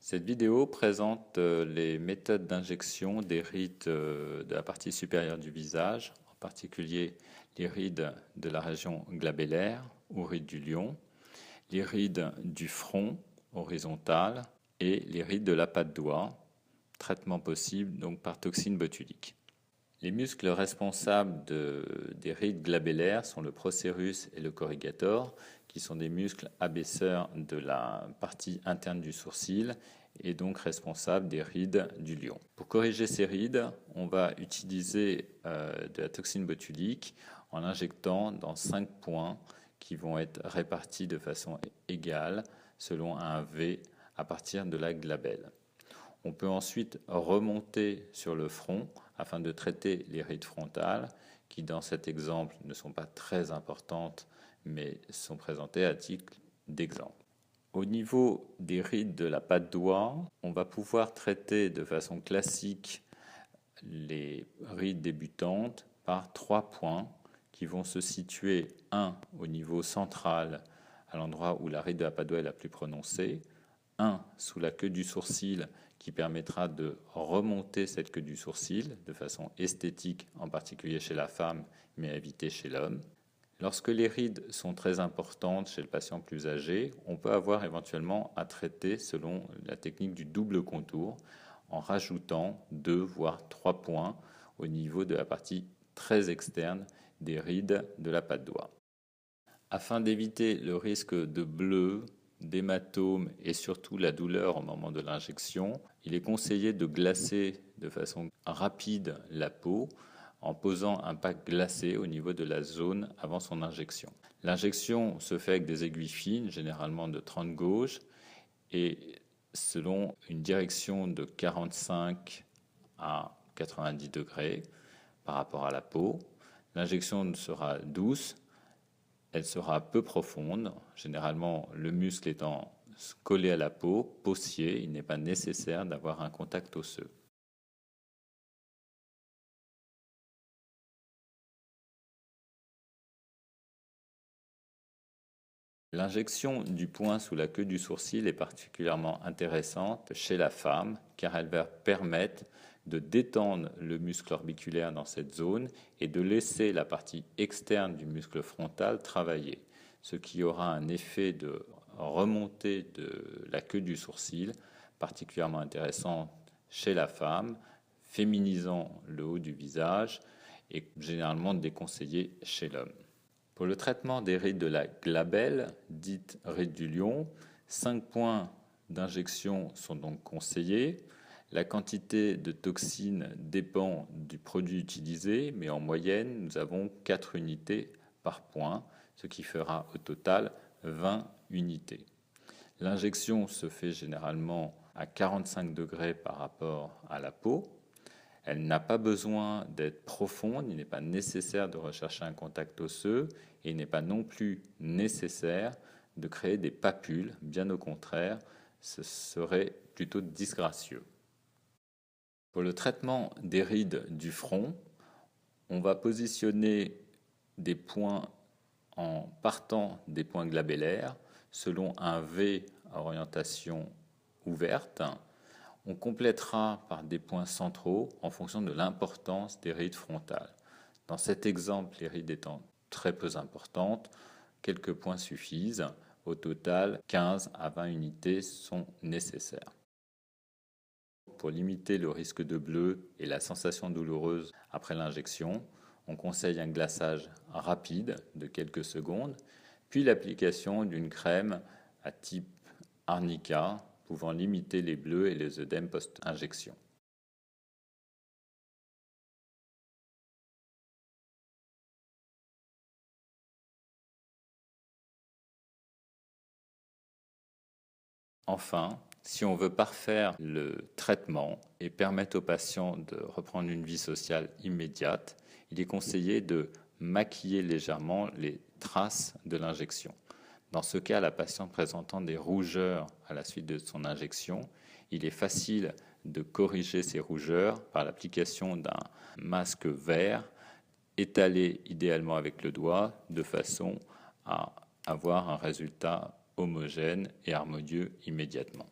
Cette vidéo présente les méthodes d'injection des rides de la partie supérieure du visage, en particulier les rides de la région glabellaire ou rides du lion, les rides du front horizontales et les rides de la patte doigt, traitement possible donc par toxine botulique. Les muscles responsables des rides glabellaires sont le procérus et le corrugator, qui sont des muscles abaisseurs de la partie interne du sourcil et donc responsables des rides du lion. Pour corriger ces rides, on va utiliser de la toxine botulique en injectant dans 5 points qui vont être répartis de façon égale selon un V à partir de la glabelle. On peut ensuite remonter sur le front afin de traiter les rides frontales qui, dans cet exemple, ne sont pas très importantes mais sont présentées à titre d'exemple. Au niveau des rides de la patte doigt, on va pouvoir traiter de façon classique les rides débutantes par 3 points qui vont se situer, un au niveau central à l'endroit où la ride de la patte doigt est la plus prononcée, un sous la queue du sourcil qui permettra de remonter cette queue du sourcil de façon esthétique, en particulier chez la femme, mais à éviter chez l'homme. Lorsque les rides sont très importantes chez le patient plus âgé, on peut avoir éventuellement à traiter selon la technique du double contour, en rajoutant 2 voire 3 points au niveau de la partie très externe des rides de la patte doigt. Afin d'éviter le risque de bleu, d'hématome et surtout la douleur au moment de l'injection, il est conseillé de glacer de façon rapide la peau en posant un pack glacé au niveau de la zone avant son injection. L'injection se fait avec des aiguilles fines, généralement de 30 gauge, et selon une direction de 45 à 90 degrés par rapport à la peau. L'injection sera douce, elle sera peu profonde, généralement le muscle étant collé à la peau, possier, il n'est pas nécessaire d'avoir un contact osseux. L'injection du point sous la queue du sourcil est particulièrement intéressante chez la femme car elle va permettre de détendre le muscle orbiculaire dans cette zone et de laisser la partie externe du muscle frontal travailler, ce qui aura un effet de remontée de la queue du sourcil particulièrement intéressant chez la femme, féminisant le haut du visage et généralement déconseillé chez l'homme. Pour le traitement des rides de la glabelle, dite ride du lion, 5 points d'injection sont donc conseillés. La quantité de toxine dépend du produit utilisé, mais en moyenne, nous avons 4 unités par point, ce qui fera au total 20 unités. L'injection se fait généralement à 45 degrés par rapport à la peau. Elle n'a pas besoin d'être profonde, il n'est pas nécessaire de rechercher un contact osseux et il n'est pas non plus nécessaire de créer des papules, bien au contraire, ce serait plutôt disgracieux. Pour le traitement des rides du front, on va positionner des points en partant des points glabellaires selon un V à orientation ouverte. On complétera par des points centraux en fonction de l'importance des rides frontales. Dans cet exemple, les rides étant très peu importantes, quelques points suffisent. Au total, 15 à 20 unités sont nécessaires. Pour limiter le risque de bleu et la sensation douloureuse après l'injection, on conseille un glaçage rapide de quelques secondes, puis l'application d'une crème à type arnica pouvant limiter les bleus et les œdèmes post-injection. Enfin, si on veut parfaire le traitement et permettre aux patients de reprendre une vie sociale immédiate, il est conseillé de maquiller légèrement les traces de l'injection. Dans ce cas, la patiente présentant des rougeurs à la suite de son injection, il est facile de corriger ces rougeurs par l'application d'un masque vert étalé idéalement avec le doigt de façon à avoir un résultat homogène et harmonieux immédiatement.